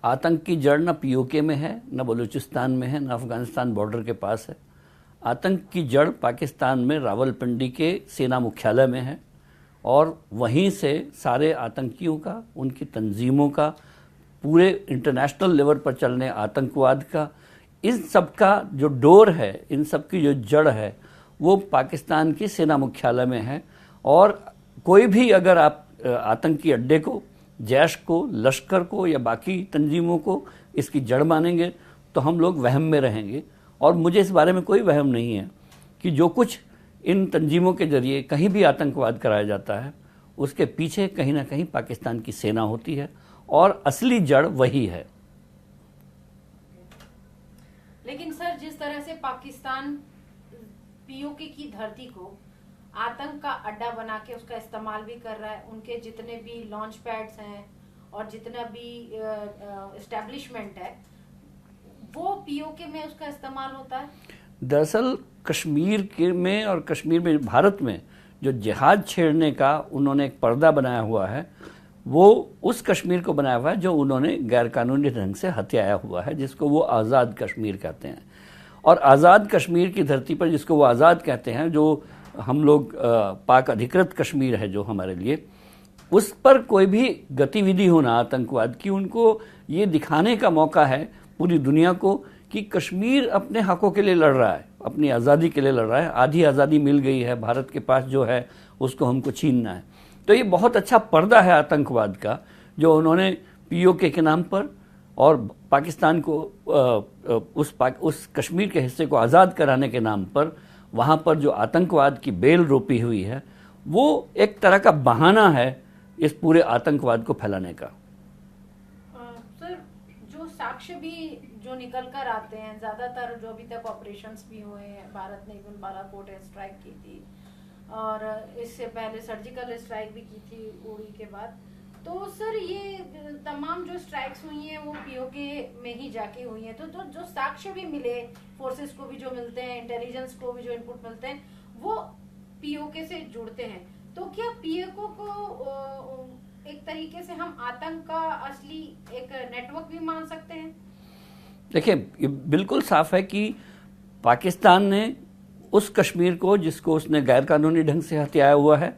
आतंक की जड़ न पीओके में है, न बलूचिस्तान में है, न अफगानिस्तान बॉर्डर के पास है। आतंक की जड़ पाकिस्तान में रावलपिंडी के सेना मुख्यालय में है और वहीं से सारे आतंकियों का, उनकी तंजीमों का, पूरे इंटरनेशनल लेवल पर चलने आतंकवाद का, इन सब का जो डोर है, इन सब की जो जड़ है, वो पाकिस्तान की सेना मुख्यालय में है। और कोई भी अगर आप आतंकी अड्डे को, जैश को, लश्कर को या बाकी तंजीमों को इसकी जड़ मानेंगे तो हम लोग वहम में रहेंगे। और मुझे इस बारे में कोई वहम नहीं है कि जो कुछ इन तंजीमों के जरिए कहीं भी आतंकवाद कराया जाता है उसके पीछे कहीं ना कहीं पाकिस्तान की सेना होती है और असली जड़ वही है। लेकिन सर, जिस तरह से पाकिस्तान पीओके की धरती को आतंक का अड्डा बना के उसका इस्तेमाल भी कर रहा है, उनके जितने भी लॉन्च पैड्स हैं और जितना भी एस्टेब्लिशमेंट है वो पीओके में उसका इस्तेमाल होता है। दरअसल कश्मीर के में और कश्मीर में भारत में जो जिहाद छेड़ने का उन्होंने एक पर्दा बनाया हुआ है, वो उस कश्मीर को बनाया हुआ है जो उन्होंने गैरकानूनी ढंग से हथियाया हुआ है, जिसको वो आज़ाद कश्मीर कहते हैं। और आज़ाद कश्मीर की धरती पर, जिसको वो आज़ाद कहते हैं, जो हम लोग पाक अधिकृत कश्मीर है जो हमारे लिए, उस पर कोई भी गतिविधि होना आतंकवाद की, उनको ये दिखाने का मौका है पूरी दुनिया को कि कश्मीर अपने हकों के लिए लड़ रहा है, अपनी आज़ादी के लिए लड़ रहा है। आधी आज़ादी मिल गई है भारत के पास, जो है उसको हमको छीनना है। तो ये बहुत अच्छा पर्दा है आतंकवाद का जो उन्होंने पीओके के नाम पर और पाकिस्तान को उस कश्मीर के हिस्से को आज़ाद कराने के नाम पर वहाँ पर जो आतंकवाद की बेल रोपी हुई है, वो एक तरह का बहाना है इस पूरे आतंकवाद को फैलाने का। सर, जो साक्ष्य भी जो निकल कर आते हैं, ज्यादातर जो अभी तक ऑपरेशंस भी हुए हैं, भारत ने इवन बालाकोट एयर स्ट्राइक की थी और इससे पहले सर्जिकल स्ट्राइक भी की थी उड़ी के बाद। तो सर, ये तमाम जो स्ट्राइक्स हुई हैं वो पीओके में ही जाके हुई हैं। तो जो साक्ष्य भी मिले, फोर्सेस को भी जो मिलते हैं, इंटेलिजेंस को भी जो इनपुट मिलते हैं, वो पीओके से जुड़ते हैं। तो क्या पीओके को एक तरीके से हम आतंक का असली एक नेटवर्क भी मान सकते हैं? देखिए, बिल्कुल साफ है कि पाकिस्तान ने उस कश्मीर को, जिसको उसने गैरकानूनी ढंग से हथियाया हुआ है,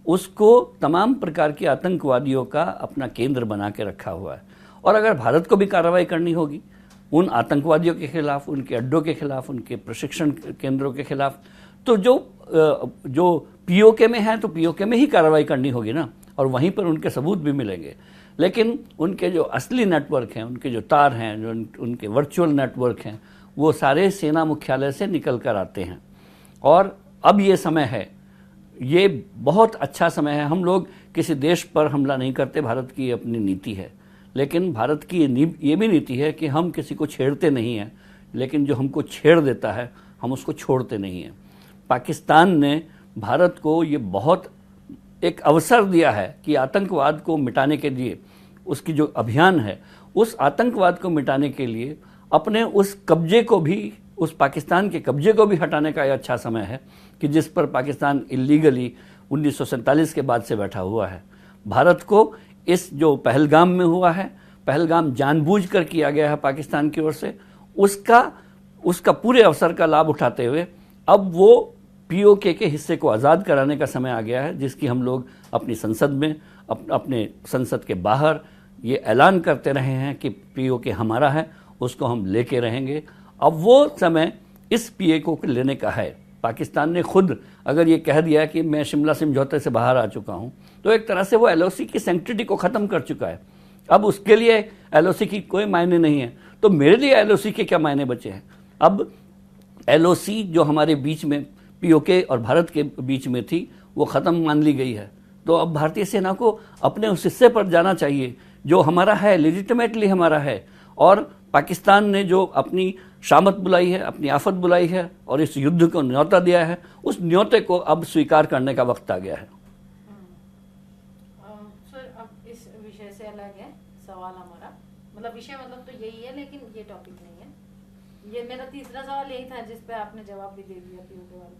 उसको तमाम प्रकार के आतंकवादियों का अपना केंद्र बना के रखा हुआ है। और अगर भारत को भी कार्रवाई करनी होगी उन आतंकवादियों के खिलाफ, उनके अड्डों के खिलाफ, उनके प्रशिक्षण केंद्रों के खिलाफ, तो जो पीओके में है तो पीओके में ही कार्रवाई करनी होगी ना, और वहीं पर उनके सबूत भी मिलेंगे। लेकिन उनके जो असली नेटवर्क हैं, उनके जो तार हैं, जो उनके वर्चुअल नेटवर्क हैं, वो सारे सेना मुख्यालय से निकल कर आते हैं। और अब ये समय है, ये बहुत अच्छा समय है। हम लोग किसी देश पर हमला नहीं करते, भारत की अपनी नीति है। लेकिन भारत की ये भी नीति है कि हम किसी को छेड़ते नहीं हैं, लेकिन जो हमको छेड़ देता है हम उसको छोड़ते नहीं हैं। पाकिस्तान ने भारत को ये बहुत एक अवसर दिया है कि आतंकवाद को मिटाने के लिए, उसकी जो अभियान है, उस आतंकवाद को मिटाने के लिए अपने उस कब्जे को भी, उस पाकिस्तान के कब्जे को भी हटाने का यह अच्छा समय है कि जिस पर पाकिस्तान इलीगली 1947 के बाद से बैठा हुआ है। भारत को इस जो पहलगाम में हुआ है, पहलगाम जानबूझकर किया गया है पाकिस्तान की ओर से, उसका पूरे अवसर का लाभ उठाते हुए अब वो पीओके के हिस्से को आज़ाद कराने का समय आ गया है, जिसकी हम लोग अपनी संसद में, अपने संसद के बाहर ये ऐलान करते रहे हैं कि पीओके हमारा है, उसको हम लेके रहेंगे। अब वो समय इस पीओके को लेने का है। पाकिस्तान ने खुद अगर ये कह दिया कि मैं शिमला समझौते से बाहर आ चुका हूँ, तो एक तरह से वो एलओसी की सैंक्टिटी को ख़त्म कर चुका है। अब उसके लिए एलओसी की कोई मायने नहीं है। तो मेरे लिए एलओसी के क्या मायने बचे हैं? अब एलओसी जो हमारे बीच में, पीओके और भारत के बीच में थी, वो ख़त्म मान ली गई है। तो अब भारतीय सेना को अपने उस हिस्से पर जाना चाहिए जो हमारा है, लेजिटिमेटली हमारा है। और पाकिस्तान ने जो अपनी शामत बुलाई है, अपनी आफत बुलाई है और इस युद्ध को न्योता दिया है, उस न्योते को अब स्वीकार करने का वक्त आ गया है। सर, अब इस विषय से अलग है सवाल हमारा, मतलब विषय मतलब तो यही है, लेकिन ये टॉपिक नहीं है। ये मेरा तीसरा सवाल यही था जिस पे आपने जवाब भी दे दिया पीओके वाला।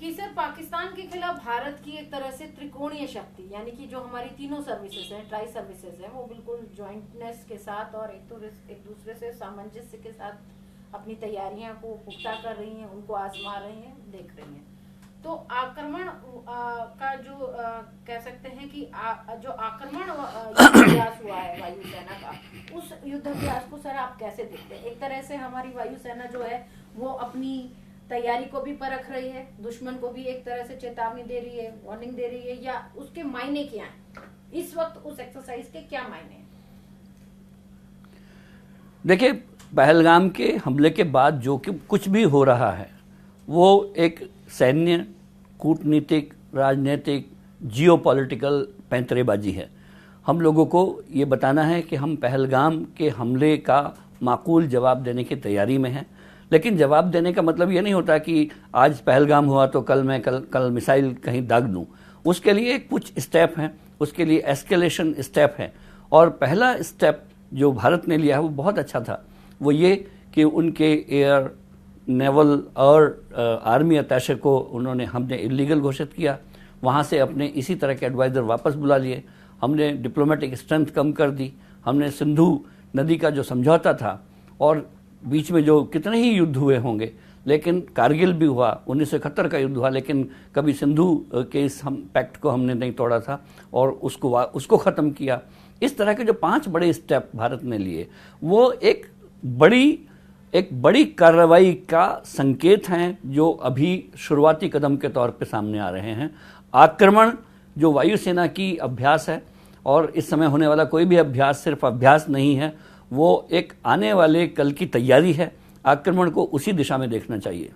कि सर पाकिस्तान के खिलाफ भारत की एक तरह से त्रिकोणीय शक्ति, यानी कि जो हमारी तीनों सर्विसेज हैं, ट्राई सर्विसेज हैं, वो बिल्कुल ज्वाइंटनेस के साथ और एक दूसरे से सामंजस्य के साथ अपनी तैयारियां को पुख्ता कर रही हैं, उनको आजमा रही हैं, देख रही हैं। तो आक्रमण का जो कह सकते हैं कि जो आक्रमण युद्धाभ्यास हुआ है वायुसेना का, उस युद्धाभ्यास को सर आप कैसे देखते हैं? एक तरह से हमारी वायुसेना जो है वो अपनी तैयारी को भी परख रही है, दुश्मन को भी एक तरह से चेतावनी दे रही है, वार्निंग दे रही है, या उसके मायने क्या हैं इस वक्त, उस एक्सरसाइज के क्या मायने हैं? देखिए, पहलगाम के हमले के बाद जो कि कुछ भी हो रहा है वो एक सैन्य, कूटनीतिक, राजनीतिक, जियोपॉलिटिकल पैंतरेबाजी है। हम लोगों को ये बताना है कि हम पहलगाम के हमले का माकूल जवाब देने की तैयारी में हैं, लेकिन जवाब देने का मतलब ये नहीं होता कि आज पहलगाम हुआ तो कल मैं कल मिसाइल कहीं दाग दूं। उसके लिए कुछ स्टेप हैं, उसके लिए एस्केलेशन स्टेप है। और पहला स्टेप जो भारत ने लिया है वो बहुत अच्छा था, वो ये कि उनके एयर, नेवल और आर्मी अटैचे को हमने इलीगल घोषित किया। वहाँ से अपने इसी तरह के एडवाइज़र वापस बुला लिए। हमने डिप्लोमेटिक स्ट्रेंथ कम कर दी। हमने सिंधु नदी का जो समझौता था, और बीच में जो कितने ही युद्ध हुए होंगे, लेकिन कारगिल भी हुआ, 1971 का युद्ध हुआ, लेकिन कभी सिंधु के इस पैक्ट को हमने नहीं तोड़ा था और उसको ख़त्म किया। इस तरह के जो 5 बड़े स्टेप भारत ने लिए, वो एक बड़ी कार्रवाई का संकेत हैं, जो अभी शुरुआती कदम के तौर पे सामने आ रहे हैं। आक्रमण जो वायुसेना की अभ्यास है, और इस समय होने वाला कोई भी अभ्यास सिर्फ अभ्यास नहीं है, वो एक आने वाले कल की तैयारी है। आक्रमण को उसी दिशा में देखना चाहिए।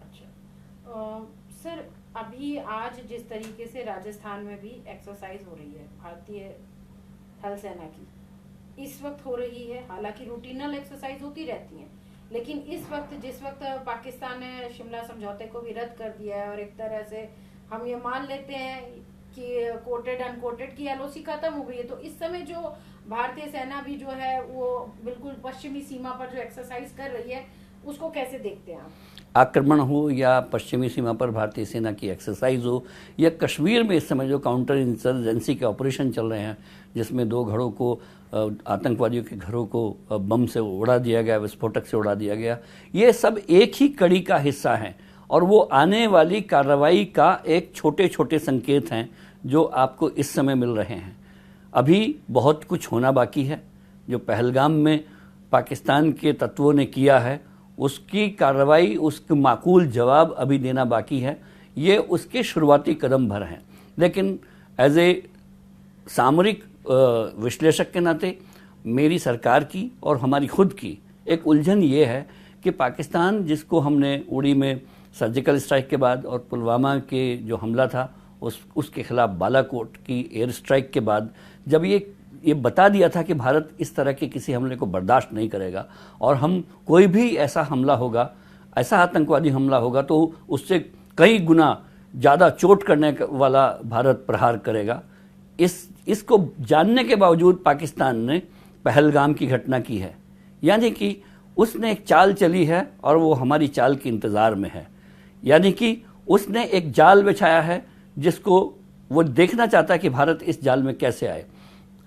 अच्छा सर, अभी आज जिस तरीके से राजस्थान में भी एक्सरसाइज हो रही है भारतीय थल सेना की, इस वक्त हो रही है, हालांकि रूटीनल एक्सरसाइज होती रहती हैं, लेकिन इस वक्त जिस वक्त पाकिस्तान ने शिमला समझौते को भी रद्द कर दिया है और एक तरह से हम ये मान लेते हैं कि कोटेड अनकोटेड की एलओसी खत्म हो गई है, तो इस समय जो भारतीय सेना भी जो है वो बिल्कुल पश्चिमी सीमा पर जो एक्सरसाइज कर रही है, उसको कैसे देखते हैं आप? आक्रमण हो या पश्चिमी सीमा पर भारतीय सेना की एक्सरसाइज हो, या कश्मीर में इस समय जो काउंटर इंसर्जेंसी के ऑपरेशन चल रहे हैं, जिसमें 2 घरों को, आतंकवादियों के घरों को बम से उड़ा दिया गया, विस्फोटक से उड़ा दिया गया, ये सब एक ही कड़ी का हिस्सा हैं और वो आने वाली कार्रवाई का एक छोटे छोटे संकेत हैं जो आपको इस समय मिल रहे हैं। अभी बहुत कुछ होना बाकी है। जो पहलगाम में पाकिस्तान के तत्वों ने किया है, उसकी कार्रवाई, उसके माकूल जवाब अभी देना बाकी है। ये उसके शुरुआती कदम भर हैं, लेकिन एज ए सामरिक विश्लेषक के नाते मेरी सरकार की और हमारी खुद की एक उलझन ये है कि पाकिस्तान, जिसको हमने उड़ी में सर्जिकल स्ट्राइक के बाद और पुलवामा के जो हमला था उसके खिलाफ बालाकोट की एयर स्ट्राइक के बाद, जब ये बता दिया था कि भारत इस तरह के किसी हमले को बर्दाश्त नहीं करेगा और हम कोई भी ऐसा हमला होगा, ऐसा आतंकवादी हमला होगा तो उससे कई गुना ज़्यादा चोट करने वाला भारत प्रहार करेगा। इसको जानने के बावजूद पाकिस्तान ने पहलगाम की घटना की है, यानी कि उसने एक चाल चली है और वो हमारी चाल के इंतज़ार में है। यानी कि उसने एक जाल बिछाया है जिसको वो देखना चाहता है कि भारत इस जाल में कैसे आए।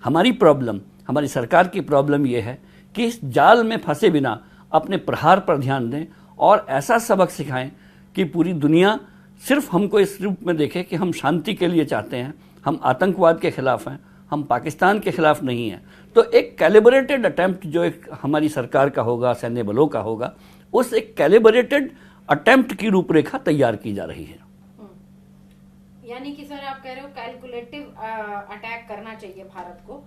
हमारी प्रॉब्लम, हमारी सरकार की प्रॉब्लम ये है कि इस जाल में फंसे बिना अपने प्रहार पर ध्यान दें और ऐसा सबक सिखाएं कि पूरी दुनिया सिर्फ हमको इस रूप में देखे कि हम शांति के लिए चाहते हैं, हम आतंकवाद के खिलाफ हैं, हम पाकिस्तान के खिलाफ नहीं हैं। तो एक कैलिब्रेटेड अटेम्प्ट जो एक हमारी सरकार का होगा, सैन्य बलों का होगा, उस एक कैलिब्रेटेड अटेम्प्ट की रूपरेखा तैयार की जा रही है। यानी कि सर आप कह रहे हो कैलकुलेटिव अटैक करना चाहिए भारत को।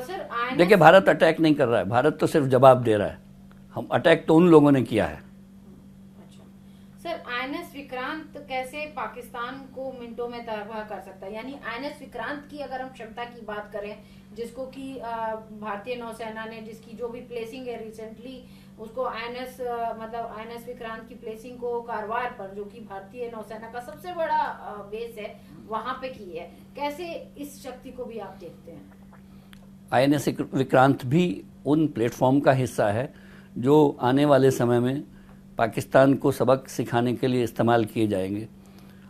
सर देखिए, भारत अटैक नहीं कर रहा है, भारत तो सिर्फ जवाब दे रहा है। हम अटैक तो उन लोगों ने किया है। अच्छा सर, INS विक्रांत कैसे पाकिस्तान को मिनटों में तबाह कर सकता है? यानी INS विक्रांत की अगर हम क्षमता की बात करें, जिसको कि भारतीय नौसेना ने, जिसकी जो भी प्लेसिंग है रिसेंटली, उसको INS विक्रांत की प्लेसिंग को कारवार पर, जो कि भारतीय नौसेना का सबसे बड़ा बेस है, वहां पे की है। कैसे इस शक्ति को भी आप देखते हैं? INS विक्रांत भी उन प्लेटफॉर्म का हिस्सा है जो आने वाले समय में पाकिस्तान को सबक सिखाने के लिए इस्तेमाल किए जाएंगे।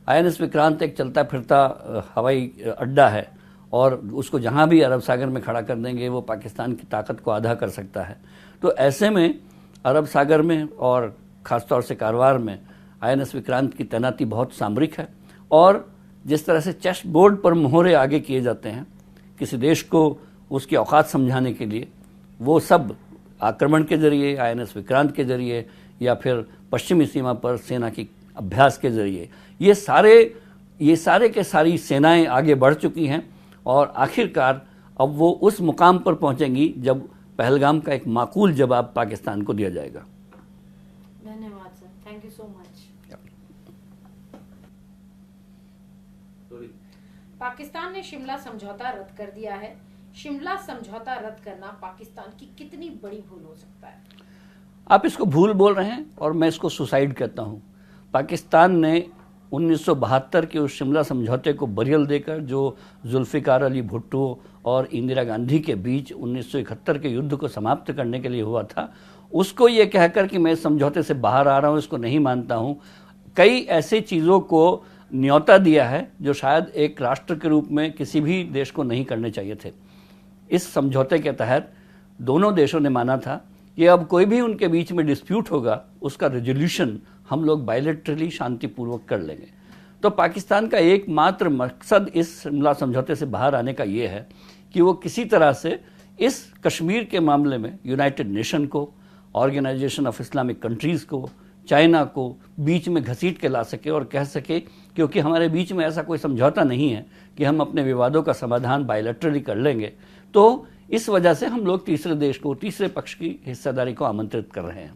INS विक्रांत एक चलता फिरता हवाई अड्डा है और उसको जहाँ भी अरब सागर में खड़ा कर देंगे वो पाकिस्तान की ताकत को आधा कर सकता है। तो ऐसे में अरब सागर में और ख़ासतौर से कारवार में INS विक्रांत की तैनाती बहुत सामरिक है। और जिस तरह से चेस बोर्ड पर मोहरे आगे किए जाते हैं किसी देश को उसकी औकात समझाने के लिए, वो सब आक्रमण के जरिए, INS विक्रांत के जरिए या फिर पश्चिमी सीमा पर सेना की अभ्यास के जरिए, ये सारे के सारी सेनाएं आगे बढ़ चुकी हैं और आखिरकार अब वो उस मुकाम पर पहुंचेंगी जब पहलगाम का एक माकूल जवाब पाकिस्तान को दिया जाएगा। धन्यवाद sir, thank you so much. Pakistan ने शिमला समझौता रद्द कर दिया है। शिमला समझौता रद्द करना पाकिस्तान की कितनी बड़ी भूल हो सकता है? आप इसको भूल बोल रहे हैं और मैं इसको सुसाइड कहता हूं। पाकिस्तान ने 1972 के उस शिमला समझौते को बरियल देकर जो जुल्फिकार अली भुट्टो और इंदिरा गांधी के बीच 1971 के युद्ध को समाप्त करने के लिए हुआ था, उसको ये कहकर कि मैं इस समझौते से बाहर आ रहा हूं, इसको नहीं मानता हूं, कई ऐसी चीज़ों को न्योता दिया है जो शायद एक राष्ट्र के रूप में किसी भी देश को नहीं करने चाहिए थे। इस समझौते के तहत दोनों देशों ने माना था कि अब कोई भी उनके बीच में डिस्प्यूट होगा उसका रेजोल्यूशन हम लोग बायलैटरली शांतिपूर्वक कर लेंगे। तो पाकिस्तान का एकमात्र मकसद इस शिमला समझौते से बाहर आने का ये है कि वो किसी तरह से इस कश्मीर के मामले में यूनाइटेड नेशन को, ऑर्गेनाइजेशन ऑफ इस्लामिक कंट्रीज़ को, चाइना को बीच में घसीट के ला सके और कह सके क्योंकि हमारे बीच में ऐसा कोई समझौता नहीं है कि हम अपने विवादों का समाधान बायलैटरली कर लेंगे, तो इस वजह से हम लोग तीसरे देश को, तीसरे पक्ष की हिस्सेदारी को आमंत्रित कर रहे हैं।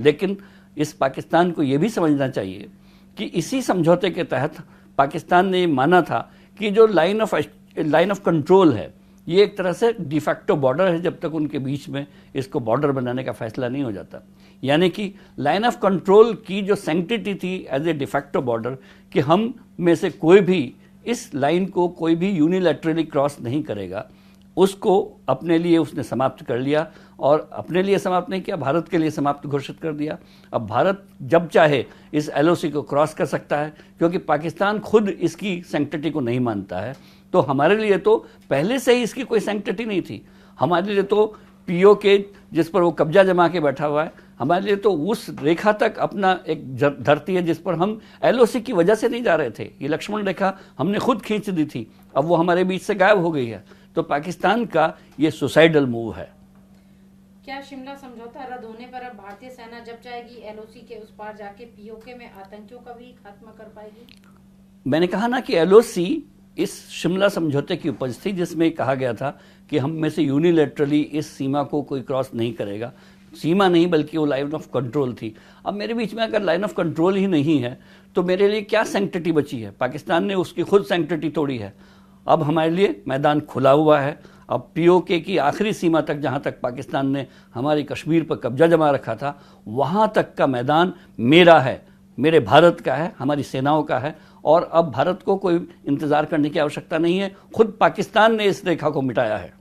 लेकिन इस पाकिस्तान को ये भी समझना चाहिए कि इसी समझौते के तहत पाकिस्तान ने माना था कि जो लाइन ऑफ कंट्रोल है ये एक तरह से डिफैक्टो बॉर्डर है जब तक उनके बीच में इसको बॉर्डर बनाने का फैसला नहीं हो जाता। यानी कि लाइन ऑफ कंट्रोल की जो सैंक्टिटी थी एज ए डिफैक्टो बॉर्डर कि हम में से कोई भी इस लाइन को कोई भी यूनिलैटरली क्रॉस नहीं करेगा, उसको अपने लिए उसने समाप्त कर लिया। और अपने लिए समाप्त नहीं किया, भारत के लिए समाप्त घोषित कर दिया। अब भारत जब चाहे इस LOC को क्रॉस कर सकता है क्योंकि पाकिस्तान खुद इसकी सैंक्टिटी को नहीं मानता है। तो हमारे लिए तो पहले से ही इसकी कोई सैंक्टिटी नहीं थी। हमारे लिए तो POK जिस पर वो कब्जा जमा के बैठा हुआ है, हमारे लिए तो उस रेखा तक अपना एक धरती है जिस पर हम LOC की वजह से नहीं जा रहे थे। ये लक्ष्मण रेखा हमने खुद खींच दी थी, अब वो हमारे बीच से गायब हो गई है। तो पाकिस्तान का ये सुसाइडल मूव है। क्या शिमला समझौता रद्द होने पर अब भारतीय सेना जब चाहेगी LOC के उस पार जाके POK में आतंकियों का भी खात्मा कर पाएगी? मैंने कहा ना कि LOC इस शिमला समझौते की उपज थी जिसमें कहा गया था कि हम में से यूनिलैटरली इस सीमा को कोई क्रॉस नहीं करेगा। सीमा नहीं बल्कि वो लाइन ऑफ कंट्रोल थी। अब मेरे बीच में अगर लाइन ऑफ कंट्रोल ही नहीं है तो मेरे लिए क्या सैंक्टिटी बची है? पाकिस्तान ने उसकी खुद सैंक्टिटी तोड़ी है। अब हमारे लिए मैदान खुला हुआ है। अब POK की आखिरी सीमा तक जहाँ तक पाकिस्तान ने हमारी कश्मीर पर कब्जा जमा रखा था, वहाँ तक का मैदान मेरा है, मेरे भारत का है, हमारी सेनाओं का है। और अब भारत को कोई इंतज़ार करने की आवश्यकता नहीं है, खुद पाकिस्तान ने इस रेखा को मिटाया है।